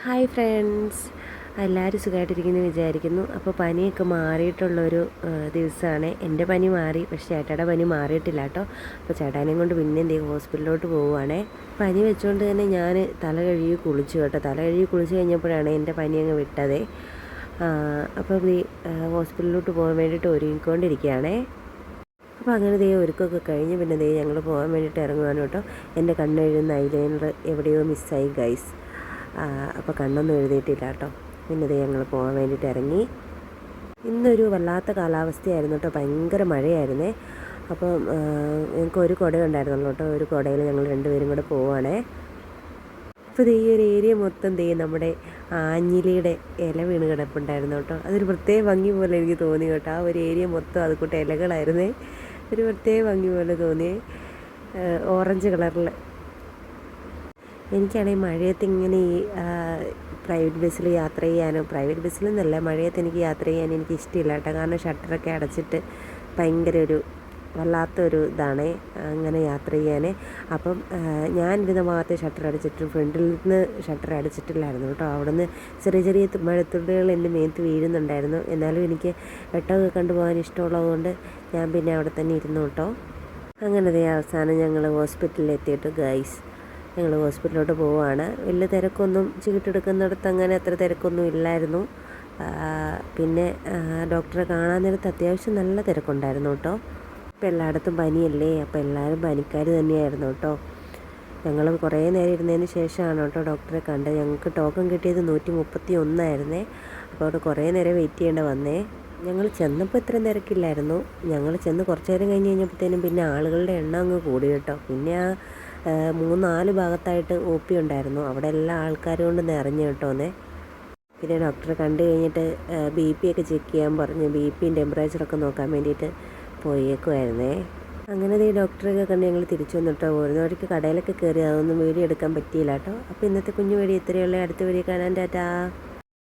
Hi friends, എല്ലാവരും സുഖമായിട്ടിരിക്കുന്നു വിചാരിക്കുന്നു. അപ്പോൾ പനിയൊക്കെ മാറിയിട്ടുള്ളൊരു ദിവസമാണ്. എൻ്റെ പനി മാറി, പക്ഷേ ചേട്ടായുടെ പനി മാറിയിട്ടില്ല കേട്ടോ. അപ്പോൾ ചേട്ടാനെയും കൊണ്ട് പിന്നെ എന്തെങ്കിലും ഹോസ്പിറ്റലിലോട്ട് പോവുകയാണേ. പനി വെച്ചുകൊണ്ട് തന്നെ ഞാൻ തല കഴുകി കുളിച്ചു കേട്ടോ. തല കഴുകി കുളിച്ച് കഴിഞ്ഞപ്പോഴാണ് എൻ്റെ പനി അങ്ങ് വിട്ടതേ. അപ്പോൾ ഈ ഹോസ്പിറ്റലിലോട്ട് പോകാൻ വേണ്ടിയിട്ട് ഒരുങ്ങിക്കൊണ്ടിരിക്കുകയാണേ. അപ്പോൾ അങ്ങനെ ഒരുക്കമൊക്കെ കഴിഞ്ഞ് പിന്നെ ഞങ്ങൾ പോകാൻ വേണ്ടിയിട്ട് ഇറങ്ങുവാണ് കേട്ടോ. എൻ്റെ കണ്ണെഴുതുന്ന ഐലൈനർ എവിടെയോ മിസ്സായി ഗൈസ്. അപ്പോൾ കണ്ണൊന്നും എഴുതിയിട്ടില്ല കേട്ടോ. പിന്നെ ഞങ്ങൾ പോകാൻ വേണ്ടിയിട്ട് ഇറങ്ങി. ഇന്നൊരു വല്ലാത്ത കാലാവസ്ഥയായിരുന്നു കേട്ടോ. ഭയങ്കര മഴയായിരുന്നേ. അപ്പം ഞങ്ങൾക്ക് ഒരു കുട ഉണ്ടായിരുന്നുള്ളൂ കേട്ടോ. ഒരു കുടയിൽ ഞങ്ങൾ രണ്ടുപേരും കൂടെ പോവുകയാണേ. അപ്പോൾ ഈ ഒരു ഏരിയ മൊത്തം നമ്മുടെ ആഞ്ഞിലിയുടെ ഇല വീണ് കിടപ്പുണ്ടായിരുന്നു കേട്ടോ. അതൊരു പ്രത്യേക ഭംഗി പോലെ എനിക്ക് തോന്നി കേട്ടോ. ആ ഒരു ഏരിയ മൊത്തം അതുകൂട്ട് ഇലകളായിരുന്നേ. ഒരു പ്രത്യേക ഭംഗി പോലെ തോന്നി, ഓറഞ്ച് കളറിൽ. എനിക്കാണെങ്കിൽ മഴയത്ത് ഇങ്ങനെ ഈ പ്രൈവറ്റ് ബസ്സിൽ യാത്ര ചെയ്യാനോ, പ്രൈവറ്റ് ബസ്സിലൊന്നല്ല, മഴയത്ത് എനിക്ക് യാത്ര ചെയ്യാൻ എനിക്ക് ഇഷ്ടമില്ല കേട്ടോ. കാരണം ഷട്ടറൊക്കെ അടച്ചിട്ട് ഭയങ്കര ഒരു വല്ലാത്തൊരു ഇതാണ് അങ്ങനെ യാത്ര ചെയ്യാൻ. അപ്പം ഞാൻ ഇരുന്ന ഭാഗത്തെ ഷട്ടർ അടച്ചിട്ട് ഫ്രണ്ടിൽ നിന്ന് ഷട്ടർ അടച്ചിട്ടില്ലായിരുന്നു കേട്ടോ. അവിടെ നിന്ന് ചെറിയ ചെറിയ മഴത്തുള്ളികൾ എൻ്റെ മേത്ത് വീഴുന്നുണ്ടായിരുന്നു. എന്നാലും എനിക്ക് വെട്ടമൊക്കെ കണ്ടുപോകാൻ ഇഷ്ടമുള്ളതുകൊണ്ട് ഞാൻ പിന്നെ അവിടെ തന്നെ ഇരുന്നു കേട്ടോ. അങ്ങനെ അവസാനം ഞങ്ങൾ ഹോസ്പിറ്റലിൽ എത്തിയിട്ട് ഗൈസ്, ഞങ്ങൾ ഹോസ്പിറ്റലിലോട്ട് പോവുകയാണ്. വലിയ തിരക്കൊന്നും ചീട്ടെടുക്കുന്നിടത്ത് അങ്ങനെ അത്ര തിരക്കൊന്നും ഇല്ലായിരുന്നു. പിന്നെ ഡോക്ടറെ കാണാൻ നേരത്ത് അത്യാവശ്യം നല്ല തിരക്കുണ്ടായിരുന്നു കേട്ടോ. ഇപ്പം എല്ലായിടത്തും പനിയല്ലേ, അപ്പോൾ എല്ലാവരും പനിക്കാർ തന്നെയായിരുന്നു കേട്ടോ. ഞങ്ങൾ കുറേ നേരം ഇരുന്നതിന് ശേഷമാണ് കേട്ടോ ഡോക്ടറെ കണ്ടത്. ഞങ്ങൾക്ക് ടോക്കൺ കിട്ടിയത് 131 അപ്പോൾ അവിടെ കുറേ നേരം വെയിറ്റ് ചെയ്യേണ്ട വന്നേ. ഞങ്ങൾ ചെന്നപ്പോൾ ഇത്രയും തിരക്കില്ലായിരുന്നു. ഞങ്ങൾ ചെന്ന് കുറച്ച് നേരം കഴിഞ്ഞപ്പോഴത്തേനും പിന്നെ ആളുകളുടെ എണ്ണം അങ്ങ് കൂടി കേട്ടോ. പിന്നെ 3-4 ഭാഗത്തായിട്ട് OP ഉണ്ടായിരുന്നു. അവിടെ എല്ലാ ആൾക്കാരും കൊണ്ട് നിറഞ്ഞു കേട്ടോന്നേ. പിന്നെ ഡോക്ടറെ കണ്ടു കഴിഞ്ഞിട്ട് BP ഒക്കെ ചെക്ക് ചെയ്യാൻ പറഞ്ഞ് BPയും ടെമ്പറേച്ചറൊക്കെ നോക്കാൻ വേണ്ടിയിട്ട് പോയേക്കുമായിരുന്നേ. അങ്ങനെ ഡോക്ടറൊക്കെ കണ്ട് ഞങ്ങൾ തിരിച്ചു വന്നിട്ടോ. ഒരു വഴിക്ക് കടയിലൊക്കെ കയറി, അതൊന്നും വീഡിയോ എടുക്കാൻ പറ്റിയില്ല കേട്ടോ. അപ്പോൾ ഇന്നത്തെ കുഞ്ഞു വീഡിയോ ഇത്രയുള്ള. അടുത്ത വീഡിയോ കാണാൻ ടാറ്റാ.